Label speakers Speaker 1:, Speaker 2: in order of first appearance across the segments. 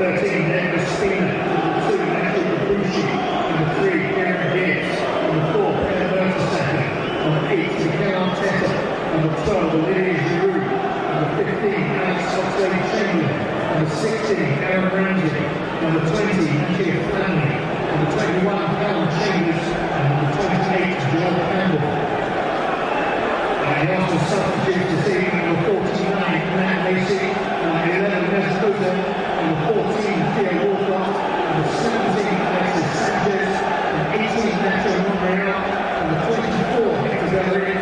Speaker 1: 13, Nicholas Steiner. Number 2, Matthew Kabushi. Number 3, Darren Gibbs. Number 4, Peter Mertesacker. Number 8, Mikel Arteta. Number 12, Olivier Giroud. Number 15, Alex Oxlade-Chamberlain. Number 16, Aaron Ramsey. Number 20, Matthew Flannery. Number 21, Callum Chambers. And number 28, Joel Campbell. The Arsenal substitutes this evening, number 49, Matt Macy. Number 11, Mesut Ozil. Number 14, Theo Walcott. Number 17, Alexis Sanchez. Number 18, Nacho Monreal. Number 24, Hector Bellerin.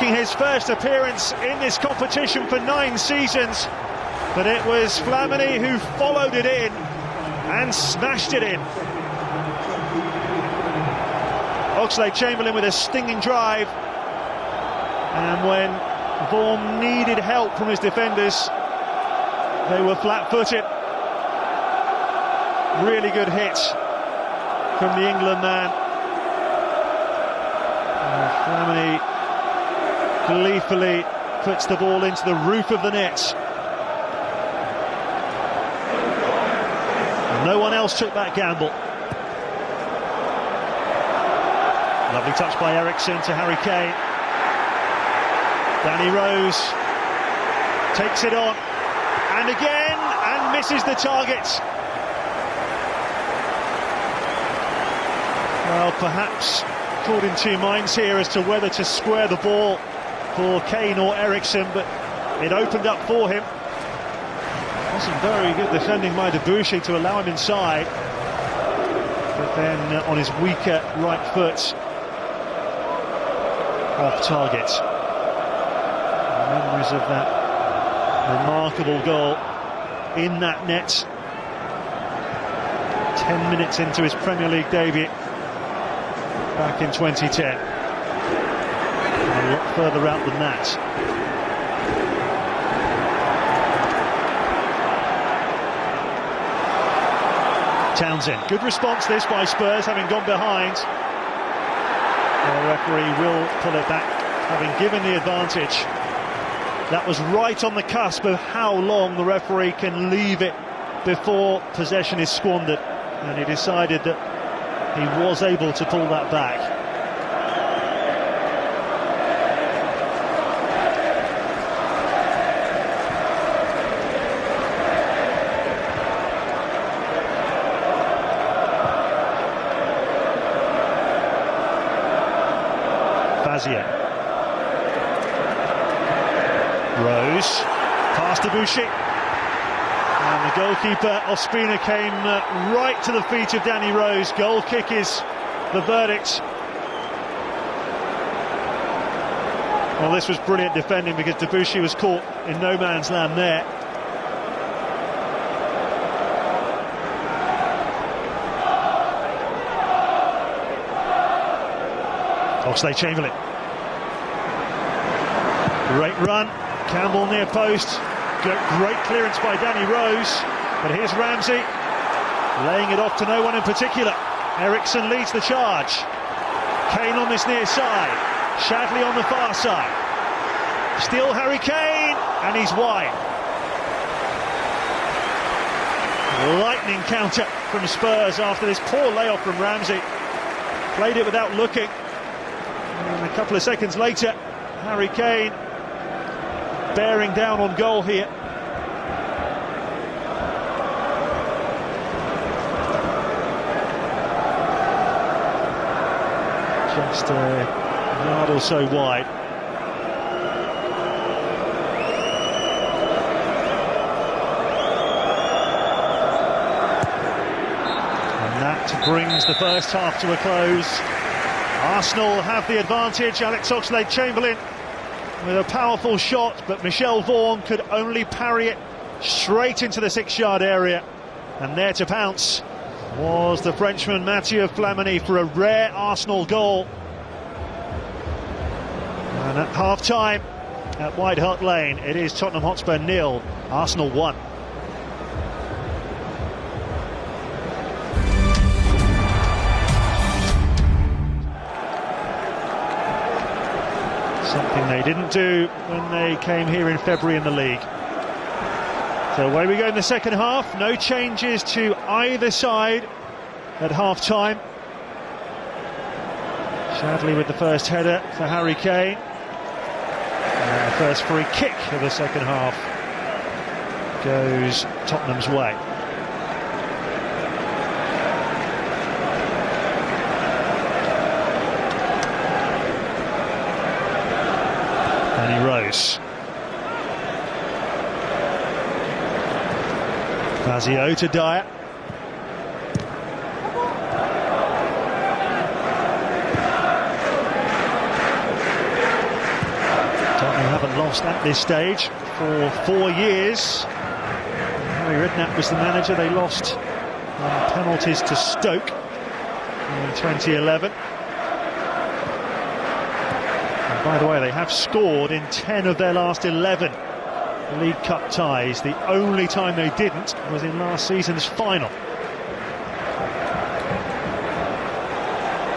Speaker 2: His first appearance in this competition for 9 seasons, but it was Flamini who followed it in and smashed it in. Oxlade-Chamberlain with a stinging drive, and when Vaughan needed help from his defenders, they were flat-footed. Really good hit from the England man. Flamini gleefully puts the ball into the roof of the net. No one else else took that gamble. Lovely touch by Eriksen to Harry Kane. Danny Rose takes it on, and again, and misses the target. Well, perhaps caught in two minds here as to whether to square the ball for Kane or Eriksen, but it opened up for him. Wasn't very good defending by Debussy to allow him inside, but then on his weaker right foot, off target. Memories of that remarkable goal in that net 10 minutes into his Premier League debut back in 2010. A lot further out than that. Townsend, good response this by Spurs, having gone behind. The referee will pull it back, having given the advantage. That was right on the cusp of how long the referee can leave it before possession is squandered, and he decided that he was able to pull that back. Rose, past Debussy, and the goalkeeper Ospina came right to the feet of Danny Rose. Goal kick is the verdict. Well, this was brilliant defending because Debussy was caught in no man's land there. Oxlade-Chamberlain. Great run, Campbell near post, great clearance by Danny Rose, but here's Ramsey, laying it off to no one in particular. Eriksen leads the charge. Kane on this near side, Shadley on the far side. Still Harry Kane, and he's wide. Lightning counter from Spurs after this poor layoff from Ramsey. Played it without looking. And a couple of seconds later, Harry Kane bearing down on goal here. Just a yard or so wide. And that brings the first half to a close. Arsenal have the advantage. Alex Oxlade-Chamberlain with a powerful shot, but Michel Vaughan could only parry it straight into the 6-yard area. And there to pounce was the Frenchman Mathieu Flamini for a rare Arsenal goal. And at half-time at White Hart Lane, it is Tottenham Hotspur 0, Arsenal 1. Something they didn't do when they came here in February in the league. So away we go in the second half. No changes to either side at half-time. Shadley with the first header for Harry Kane. And the first free kick of the second half goes Tottenham's way. Danny Rose. Fazio to Dyer. Tottenham haven't lost at this stage for 4 years. Harry Redknapp was the manager. They lost on penalties to Stoke in 2011. And by the way, they have scored in 10 of their last 11 League Cup ties. The only time they didn't was in last season's final.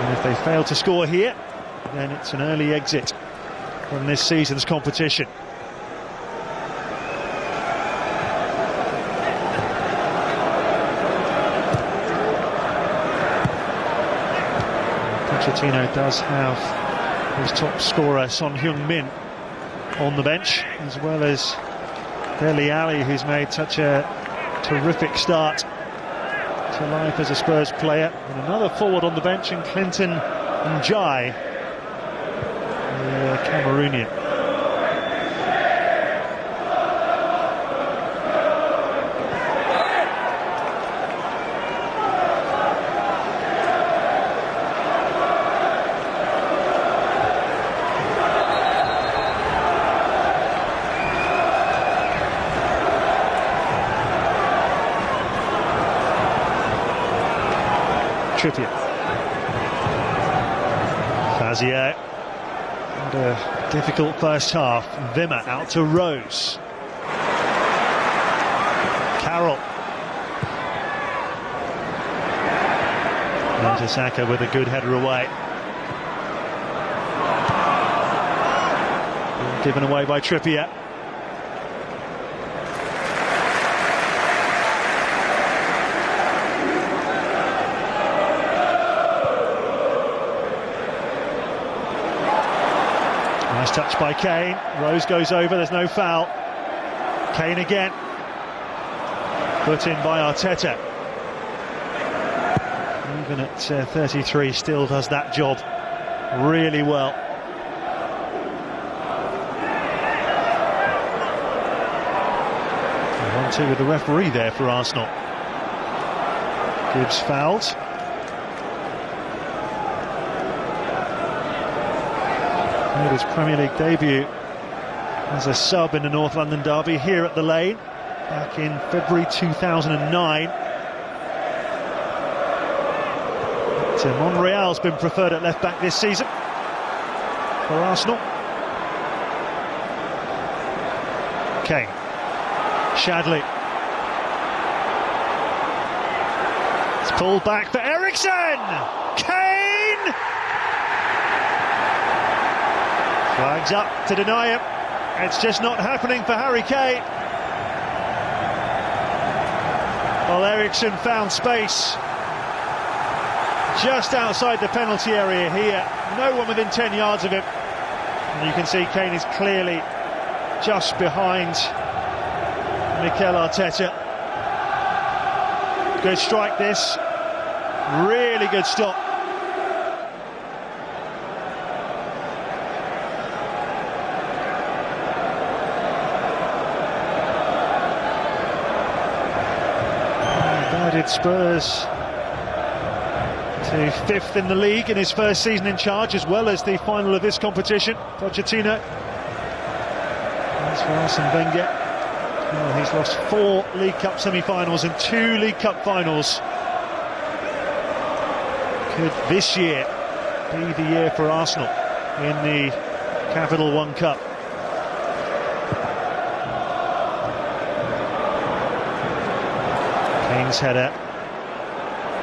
Speaker 2: And if they fail to score here, then it's an early exit from this season's competition. Pochettino does have his top scorer Son Heung-min on the bench, as well as Dele Alli, who's made such a terrific start to life as a Spurs player, and another forward on the bench in Clinton Njai, the Cameroonian. Trippier. Fazio. And a difficult first half. Wimmer out to Rose. Carroll. Mertesacker with a good header away. Given away by Trippier. Nice touch by Kane. Rose goes over, there's no foul. Kane again. Put in by Arteta. Even at 33, still does that job really well. 1-2 with the referee there for Arsenal. Gibbs fouled. Made his Premier League debut as a sub in the North London derby here at the Lane back in February 2009. But Monreal's been preferred at left back this season for Arsenal. Kane. Shadley. It's pulled back for Eriksen. Kane! Flags up to deny him. It's just not happening for Harry Kane. Well, Eriksen found space just outside the penalty area here. No one within 10 yards of him. And you can see Kane is clearly just behind Mikel Arteta. Good strike this. Really good stop. Guided Spurs to 5th in the league in his first season in charge, as well as the final of this competition. Pochettino. As for Arsene Wenger, well, he's lost 4 League Cup semi-finals and 2 League Cup finals. Could this year be the year for Arsenal in the Capital One Cup? Kane's header.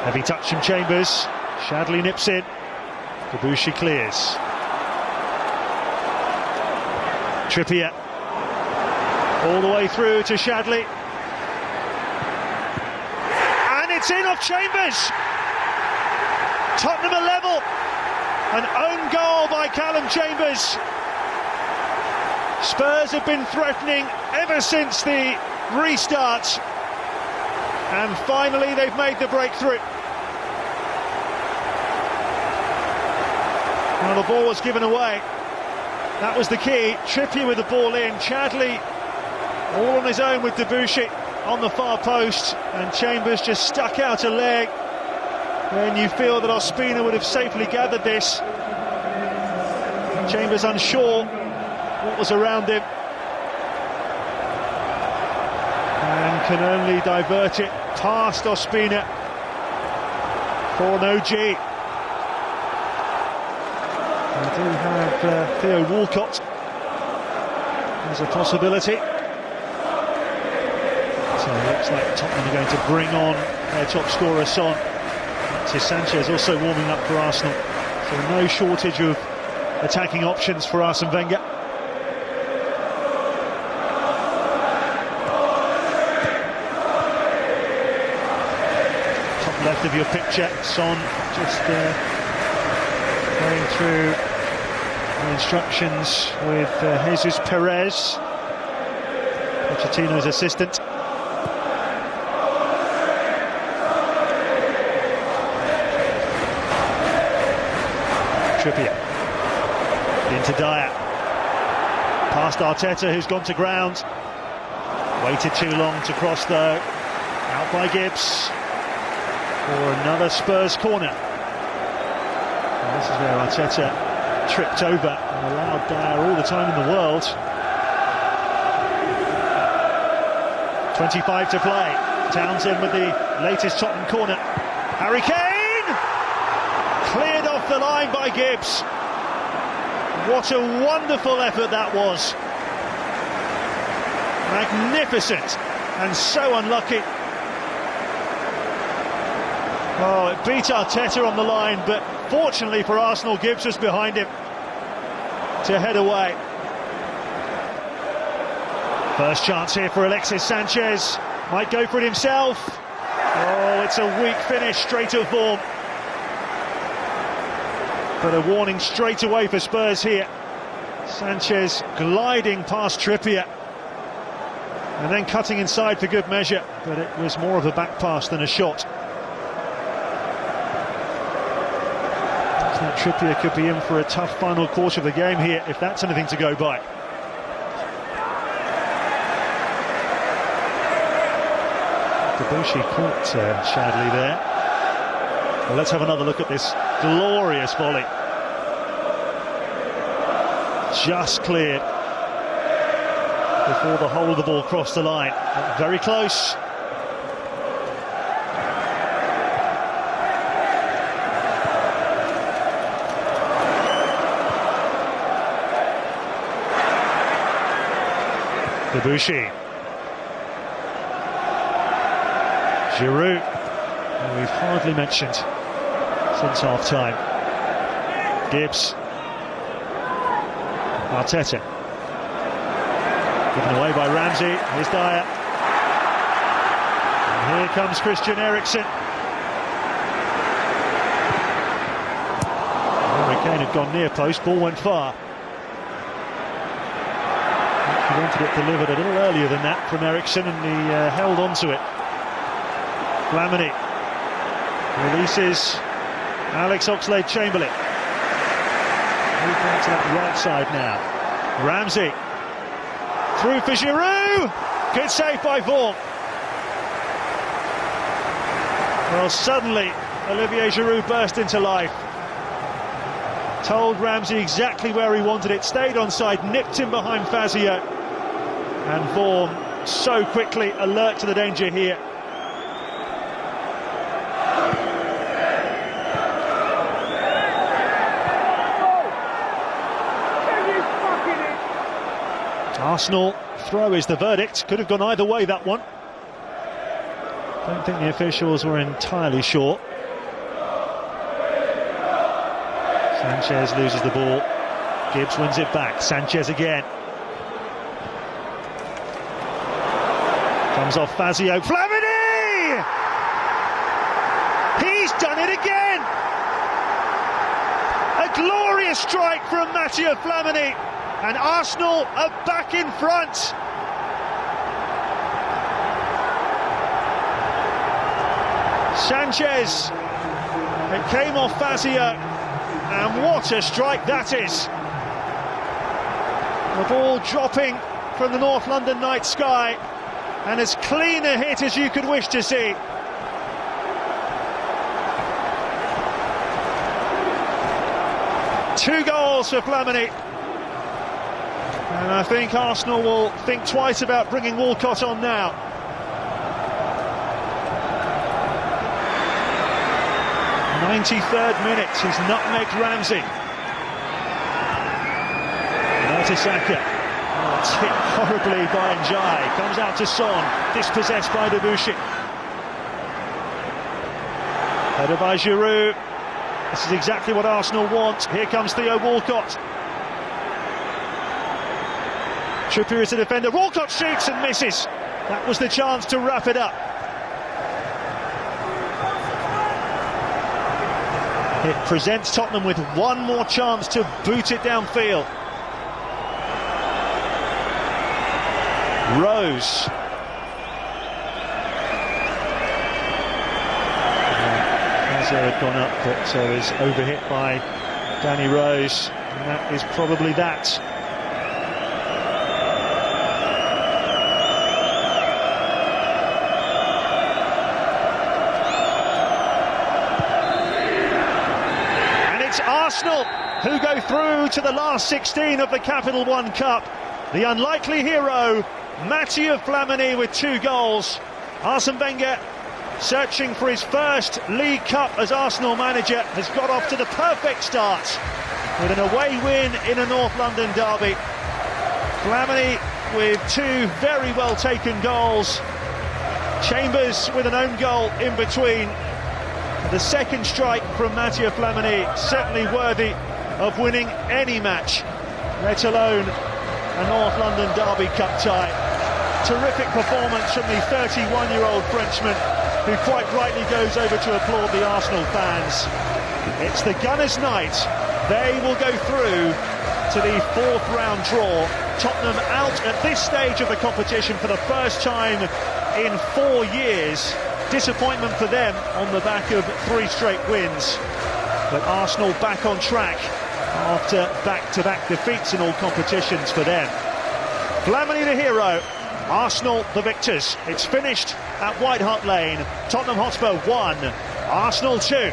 Speaker 2: Heavy touch from Chambers. Shadley nips in. Debuchy clears. Trippier. All the way through to Shadley. And it's in off Chambers. Tottenham are level. An own goal by Callum Chambers. Spurs have been threatening ever since the restart. And finally they've made the breakthrough. Now the ball was given away. That was the key. Trippier with the ball in. Shadley all on his own with Debuchy on the far post. And Chambers just stuck out a leg when you feel that Ospina would have safely gathered this. Chambers unsure what was around him. And can only divert it past Ospina for an OG. We do have Theo Walcott as a possibility. So it looks like Tottenham are going to bring on their top scorer Son. Alexis Sanchez also warming up for Arsenal. So no shortage of attacking options for Arsene Wenger. Top left of your picture, Son just Going through the instructions with Jesus Perez, Pochettino's assistant. Trippier into Dyer, past Arteta, who's gone to ground. Waited too long to cross though. Out by Gibbs for another Spurs corner. And this is where Arteta tripped over and allowed Dyer all the time in the world. 25 to play. Townsend with the latest Tottenham corner. Harry Kane! Cleared off the line by Gibbs. What a wonderful effort that was. Magnificent and so unlucky. Oh, it beat Arteta on the line, but fortunately for Arsenal, Gibbs was behind him to head away. First chance here for Alexis Sanchez. Might go for it himself. Oh, it's a weak finish, straight to form. But a warning straight away for Spurs here. Sanchez gliding past Trippier and then cutting inside for good measure, but it was more of a back pass than a shot. So Trippier could be in for a tough final quarter of the game here, if that's anything to go by. Debussy caught Shadley there. Well, let's have another look at this glorious volley. Just cleared before the whole of the ball crossed the line. Very close. Debussy. Giroud, who we've hardly mentioned since half-time. Gibbs. Arteta. Given away by Ramsey. Here's Dyer. And here comes Christian Eriksen. Harry Kane had gone near post, ball went far. He wanted it delivered a little earlier than that from Eriksen, and he held on to it. Flamini releases Alex Oxlade-Chamberlain. Move back to that right side now. Ramsey through for Giroud. Good save by Vaughan. Well, suddenly Olivier Giroud burst into life. Told Ramsey exactly where he wanted it. Stayed onside, nipped him behind Fazio, and Vaughan so quickly alert to the danger here. Arsenal throw is the verdict. Could have gone either way, that one. Don't think the officials were entirely sure. Sanchez loses the ball. Gibbs wins it back. Sanchez again. Comes off Fazio. Flamini! He's done it again! A glorious strike from Matteo Flamini. And Arsenal are back in front. Sanchez, it came off Fazio, and what a strike that is. The ball dropping from the North London night sky, and as clean a hit as you could wish to see. Two goals for Flamini. And I think Arsenal will think twice about bringing Walcott on now. '93rd minute, he's nutmegged Ramsey. Mertesacker. Oh, it's hit horribly by Ndiaye. Comes out to Son, dispossessed by Debussy. Headed by Giroud. This is exactly what Arsenal want. Here comes Theo Walcott. Trippier is the defender. Walcott shoots and misses. That was the chance to wrap it up. It presents Tottenham with one more chance to boot it downfield. Rose. Hazard had gone up, but was overhit by Danny Rose, and that is probably that. And it's Arsenal who go through to the last 16 of the Capital One Cup. The unlikely hero, Mathieu Flamini, with 2 goals. Arsene Wenger, searching for his first League Cup as Arsenal manager, has got off to the perfect start with an away win in a North London derby. Flamini with 2 very well taken goals. Chambers with an own goal in between. The second strike from Mathieu Flamini, certainly worthy of winning any match, let alone a North London derby cup tie. Terrific performance from the 31-year-old Frenchman, who quite rightly goes over to applaud the Arsenal fans. It's the Gunners' night. They will go through to the 4th round draw. Tottenham out at this stage of the competition for the first time in 4 years. Disappointment for them on the back of 3 straight wins. But Arsenal back on track after back-to-back defeats in all competitions for them. Flamini the hero, Arsenal the victors. It's finished at White Hart Lane. Tottenham Hotspur 1, Arsenal 2.